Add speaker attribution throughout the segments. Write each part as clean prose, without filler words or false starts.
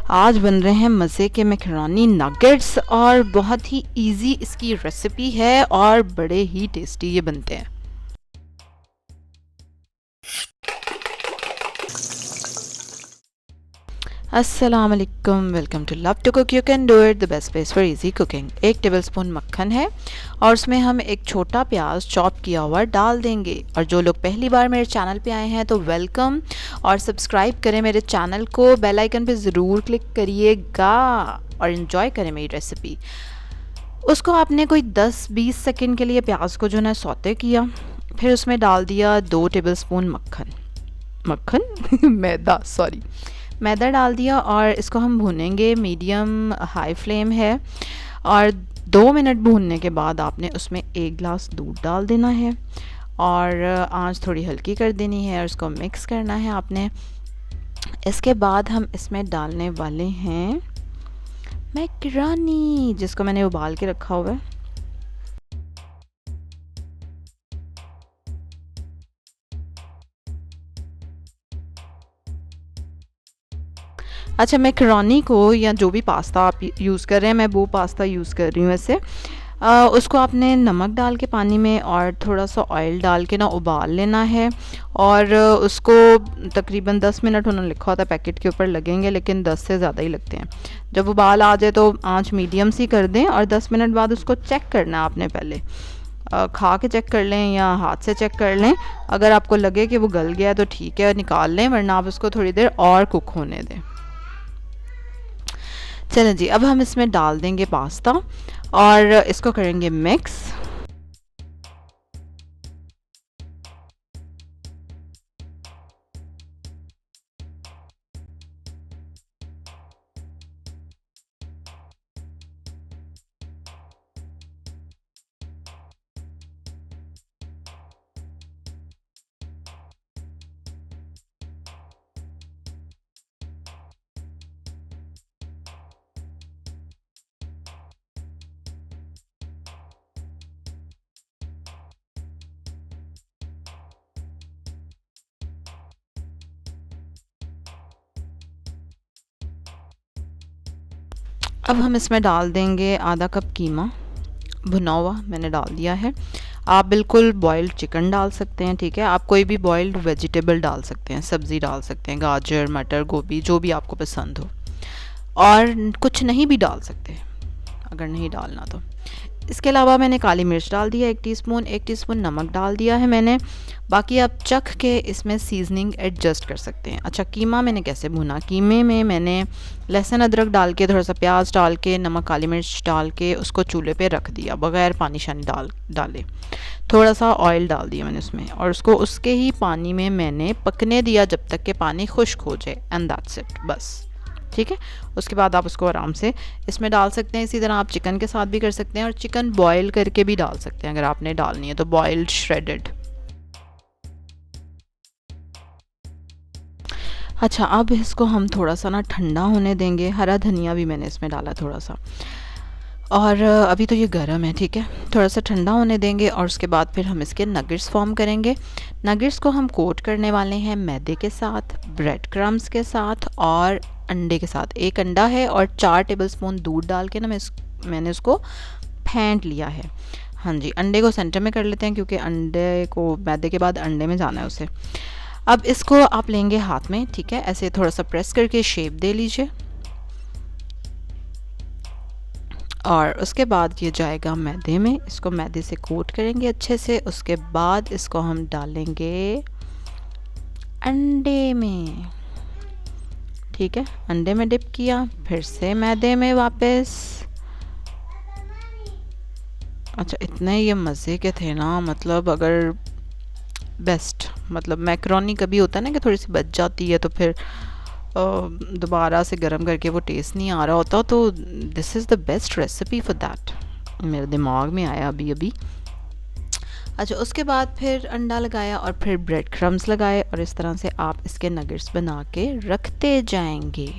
Speaker 1: आज बन रहे हैं मज़े के मैकरोनी नगेट्स और बहुत ही इजी इसकी रेसिपी है और बड़े ही टेस्टी ये बनते हैं। अस्सलाम वालेकुम, welcome to Love to Cook you can do it, the best place for easy cooking. 1 tablespoon मक्खन है और उसमें हम एक छोटा प्याज चॉप किया हुआ डाल देंगे। और जो लोग पहली बार मेरे चैनल पे आए हैं तो वेलकम, और सब्सक्राइब करें मेरे चैनल को, बेल आइकन पे ज़रूर क्लिक करिएगा और इन्जॉय करें मेरी रेसिपी। उसको आपने कोई 10-20 सेकंड के लिए प्याज को जो है सौते किया, फिर उसमें डाल दिया 2 टेबलस्पून मैदा, सॉरी, मैदा डाल दिया और इसको हम भूनेंगे। मीडियम हाई फ्लेम है और 2 मिनट भूनने के बाद आपने उसमें 1 गिलास दूध डाल देना है और आंच थोड़ी हल्की कर देनी है और उसको मिक्स करना है आपने। इसके बाद हम इसमें डालने वाले हैं मैकरोनी, जिसको मैंने उबाल के रखा हुआ है। अच्छा, मैकरोनी को या जो भी पास्ता आप यूज़ कर रहे हैं, मैं वो पास्ता यूज़ कर रही हूँ वैसे। उसको आपने नमक डाल के पानी में और थोड़ा सा ऑयल डाल के ना उबाल लेना है और उसको तकरीबन 10 मिनट उन्होंने लिखा होता है पैकेट के ऊपर लगेंगे, लेकिन 10 से ज़्यादा ही लगते हैं। जब उबाल आ जाए तो आंच मीडियम सी कर दें और 10 मिनट बाद उसको चेक करना है आपने। पहले खा के चेक कर लें या हाथ से चेक कर लें। अगर आपको लगे कि वो गल गया है तो ठीक है, निकाल लें, वरना आप उसको थोड़ी देर और कुक होने दें। चलें जी, अब हम इसमें डाल देंगे पास्ता और इसको करेंगे मिक्स। अब हम इसमें डाल देंगे आधा कप कीमा भुना हुआ, मैंने डाल दिया है। आप बिल्कुल बॉइल्ड चिकन डाल सकते हैं, ठीक है। आप कोई भी बॉइल्ड वेजिटेबल डाल सकते हैं, सब्ज़ी डाल सकते हैं, गाजर, मटर, गोभी, जो भी आपको पसंद हो। और कुछ नहीं भी डाल सकते अगर नहीं डालना तो। इसके अलावा मैंने काली मिर्च डाल दिया 1 टीस्पून, 1 टीस्पून नमक डाल दिया है मैंने। बाकी आप चख के इसमें सीजनिंग एडजस्ट कर सकते हैं। अच्छा, कीमा मैंने कैसे भुना? कीमे में मैंने लहसुन अदरक डाल के, थोड़ा सा प्याज डाल के, नमक काली मिर्च डाल के उसको चूल्हे पे रख दिया बगैर पानी शानी डाले। थोड़ा सा ऑयल डाल दिया मैंने उसमें और उसको उसके ही पानी में मैंने पकने दिया जब तक कि पानी खुश्क हो जाए, एंड दैट्स इट, बस, ठीक है। उसके बाद आप उसको आराम से इसमें डाल सकते हैं। इसी तरह आप चिकन के साथ भी कर सकते हैं और चिकन बॉयल करके भी डाल सकते हैं अगर आपने डालनी है तो, बॉइल्ड श्रेडेड। अच्छा, अब इसको हम थोड़ा सा ना ठंडा होने देंगे। हरा धनिया भी मैंने इसमें डाला थोड़ा सा, और अभी तो ये गर्म है, ठीक है। थोड़ा सा ठंडा होने देंगे और उसके बाद फिर हम इसके नगेट्स फॉर्म करेंगे। नगेट्स को हम कोट करने वाले हैं मैदे के साथ, ब्रेड क्रम्स के साथ और अंडे के साथ। 1 अंडा है और 4 टेबलस्पून दूध डाल के ना मैंने उसको फेंट लिया है। हाँ जी, अंडे को सेंटर में कर लेते हैं क्योंकि अंडे को मैदे के बाद अंडे में जाना है उसे। अब इसको आप लेंगे हाथ में, ठीक है, ऐसे थोड़ा सा प्रेस करके शेप दे लीजिए और उसके बाद ये जाएगा मैदे में। इसको मैदे से कोट करेंगे अच्छे से। उसके बाद इसको हम डालेंगे अंडे में, ठीक है। अंडे में डिप किया, फिर से मैदे में वापस। अच्छा, इतने ये मज़े के थे ना, मतलब अगर बेस्ट, मतलब मैकरोनी कभी होता है ना कि थोड़ी सी बच जाती है तो फिर दोबारा से गर्म करके वो टेस्ट नहीं आ रहा होता, तो this is the best recipe for that. मेरे दिमाग में आया अभी अभी। अच्छा, उसके बाद फिर अंडा लगाया और फिर ब्रेड क्रम्स लगाए और इस तरह से आप इसके नगेट्स बना के रखते जाएंगे।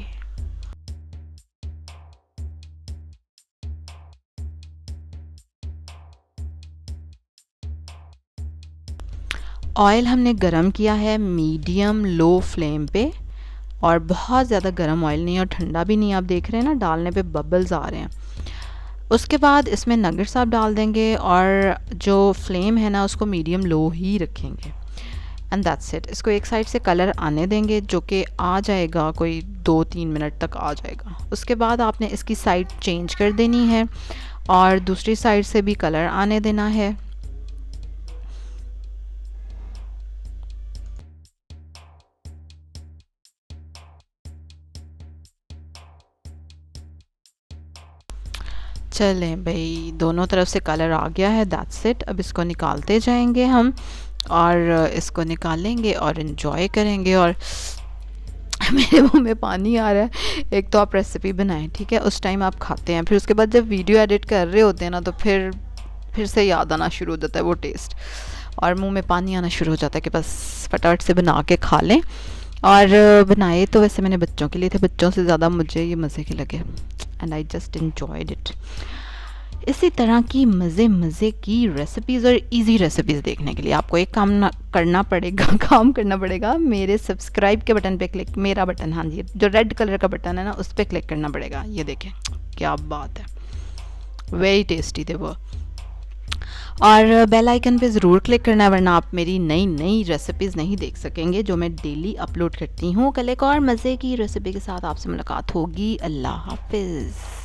Speaker 1: ऑयल हमने गरम किया है मीडियम लो फ्लेम पे और बहुत ज़्यादा गर्म ऑयल नहीं है और ठंडा भी नहीं है। आप देख रहे हैं ना डालने पे बबल्स आ रहे हैं। उसके बाद इसमें नगेट्स आप डाल देंगे और जो फ्लेम है ना उसको मीडियम लो ही रखेंगे एंड दैट्स इट। इसको एक साइड से कलर आने देंगे जो कि आ जाएगा, कोई 2-3 मिनट तक आ जाएगा। उसके बाद आपने इसकी साइड चेंज कर देनी है और दूसरी साइड से भी कलर आने देना है। चलें भाई, दोनों तरफ से कलर आ गया है, दैट्स इट। अब इसको निकालते जाएंगे हम और इसको निकालेंगे और इन्जॉय करेंगे। और मेरे मुंह में पानी आ रहा है। एक तो आप रेसिपी बनाएं, ठीक है, उस टाइम आप खाते हैं, फिर उसके बाद जब वीडियो एडिट कर रहे होते हैं ना तो फिर से याद आना शुरू हो जाता है वो टेस्ट, और मुंह में पानी आना शुरू हो जाता है कि बस फटाफट से बना के खा लें। और बनाए तो वैसे मैंने बच्चों के लिए थे, बच्चों से ज़्यादा मुझे ये मज़े के लगे and I just enjoyed it. इसी तरह की मज़े की रेसिपीज़ और इजी रेसिपीज़ देखने के लिए आपको एक करना पड़ेगा काम करना पड़ेगा। मेरे सब्सक्राइब के बटन पे क्लिक, मेरा बटन, हाँ जी, जो रेड कलर का बटन है ना उस पर क्लिक करना पड़ेगा। ये देखें क्या बात है, वेरी टेस्टी थे वो। और बेल आइकन पे ज़रूर क्लिक करना है वरना आप मेरी नई नई रेसिपीज़ नहीं देख सकेंगे जो मैं डेली अपलोड करती हूँ। कल एक और मज़े की रेसिपी के साथ आपसे मुलाकात होगी। अल्लाह हाफिज़।